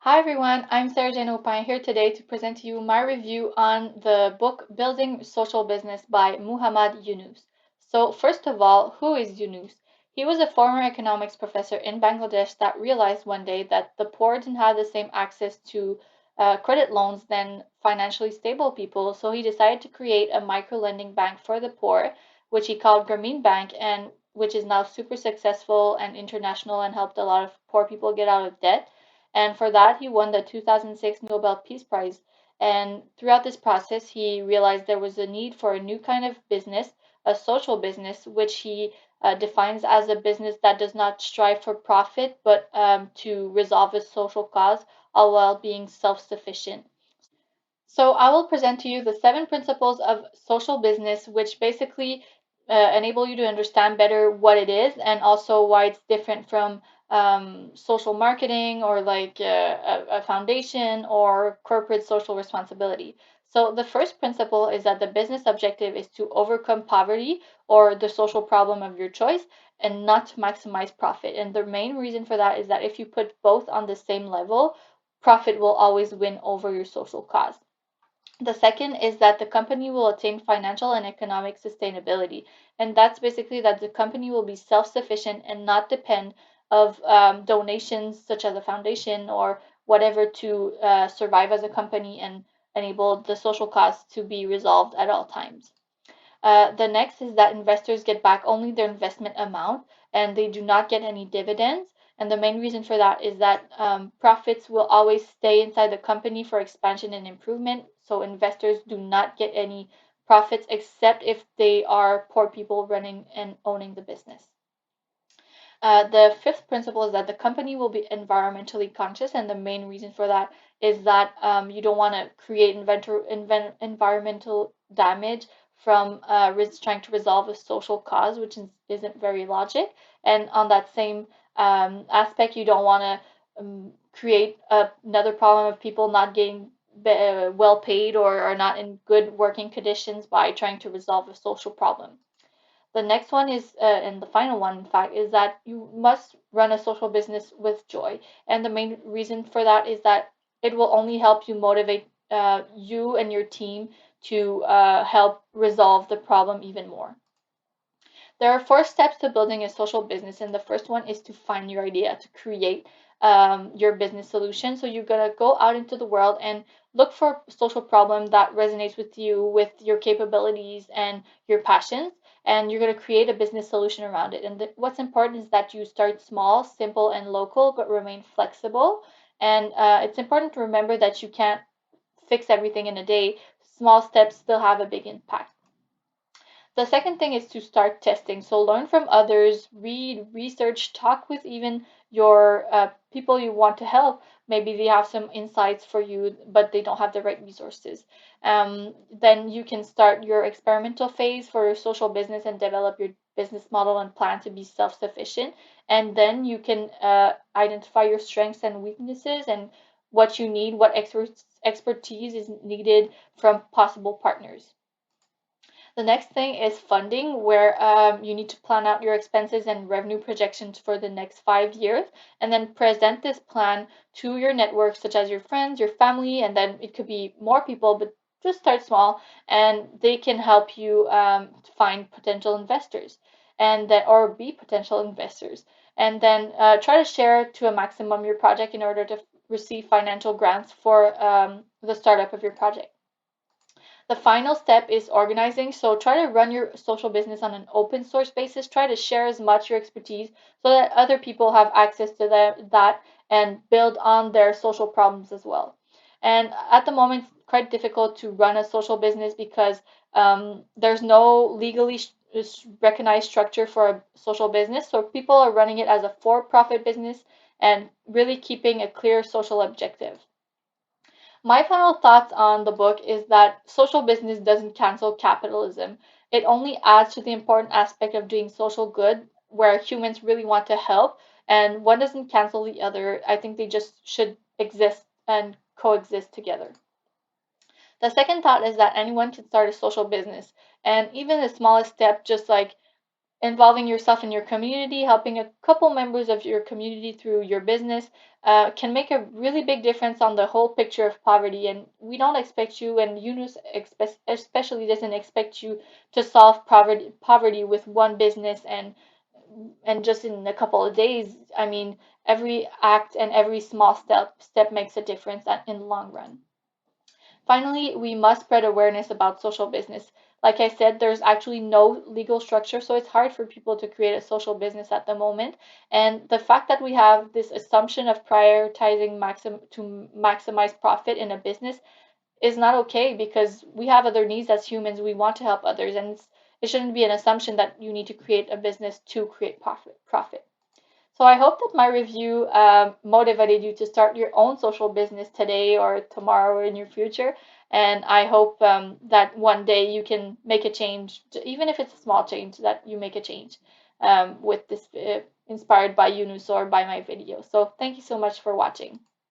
Hi everyone, I'm Sarah Jane Opine here today to present to you my review on the book Building Social Business by Muhammad Yunus. So, first of all, who is Yunus? He was a former economics professor in Bangladesh that realized one day that the poor didn't have the same access to credit loans than financially stable people, so he decided to create a micro lending bank for the poor, which he called Grameen Bank, and which is now super successful and international and helped a lot of poor people get out of debt. And for that, he won the 2006 Nobel Peace Prize. And throughout this process, he realized there was a need for a new kind of business, a social business, which he defines as a business that does not strive for profit, but to resolve a social cause, all while being self sufficient. So I will present to you the seven principles of social business, which basically enable you to understand better what it is and also why it's different from social marketing or like a foundation or corporate social responsibility. So the first principle is that the business objective is to overcome poverty or the social problem of your choice and not to maximize profit. And the main reason for that is that if you put both on the same level, profit will always win over your social cause. The second is that the company will attain financial and economic sustainability, and that's basically that the company will be self-sufficient and not depend of donations such as a foundation or whatever to survive as a company and enable the social costs to be resolved at all times. The next is that investors get back only their investment amount and they do not get any dividends. And the main reason for that is that profits will always stay inside the company for expansion and improvement. So investors do not get any profits except if they are poor people running and owning the business. The fifth principle is that the company will be environmentally conscious, and the main reason for that is that you don't want to create environmental damage from trying to resolve a social cause, which isn't very logic. And on that same aspect, you don't want to create another problem of people not getting well paid or are not in good working conditions by trying to resolve a social problem. The next one is, and the final one, in fact, is that you must run a social business with joy. And the main reason for that is that it will only help you motivate you and your team to help resolve the problem even more. There are four steps to building a social business, and the first one is to find your idea, to create your business solution. So you're gonna go out into the world and look for a social problem that resonates with you, with your capabilities and your passions, and you're gonna create a business solution around it. And what's important is that you start small, simple, and local, but remain flexible. And it's important to remember that you can't fix everything in a day. Small steps still have a big impact. The second thing is to start testing. So learn from others, read, research, talk with even your people you want to help. Maybe they have some insights for you, but they don't have the right resources. Then you can start your experimental phase for your social business and develop your business model and plan to be self-sufficient. And then you can identify your strengths and weaknesses and what you need, what expertise is needed from possible partners. The next thing is funding, where you need to plan out your expenses and revenue projections for the next 5 years, and then present this plan to your network, such as your friends, your family, and then it could be more people, but just start small, and they can help you find potential investors, and then or be potential investors, and then try to share to a maximum your project in order to receive financial grants for the startup of your project. The final step is organizing. So try to run your social business on an open source basis. Try to share as much your expertise so that other people have access to that and build on their social problems as well. And at the moment, it's quite difficult to run a social business because there's no legally recognized structure for a social business. So people are running it as a for-profit business and really keeping a clear social objective. My final thoughts on the book is that social business doesn't cancel capitalism. It only adds to the important aspect of doing social good where humans really want to help, and one doesn't cancel the other. I think they just should exist and coexist together. The second thought is that anyone can start a social business, and even the smallest step, just like involving yourself in your community, helping a couple members of your community through your business, can make a really big difference on the whole picture of poverty. And we don't expect you, and Yunus especially doesn't expect you to solve poverty with one business and just in a couple of days. I mean, every act and every small step makes a difference in the long run. Finally, we must spread awareness about social business. Like I said, there's actually no legal structure, so it's hard for people to create a social business at the moment. And the fact that we have this assumption of prioritizing to maximize profit in a business is not okay, because we have other needs as humans. We want to help others, and it shouldn't be an assumption that you need to create a business to create profit. So I hope that my review motivated you to start your own social business today or tomorrow or in your future. And I hope that one day you can make a change, even if it's a small change, that you make a change with this inspired by Yunus or by my video. So thank you so much for watching.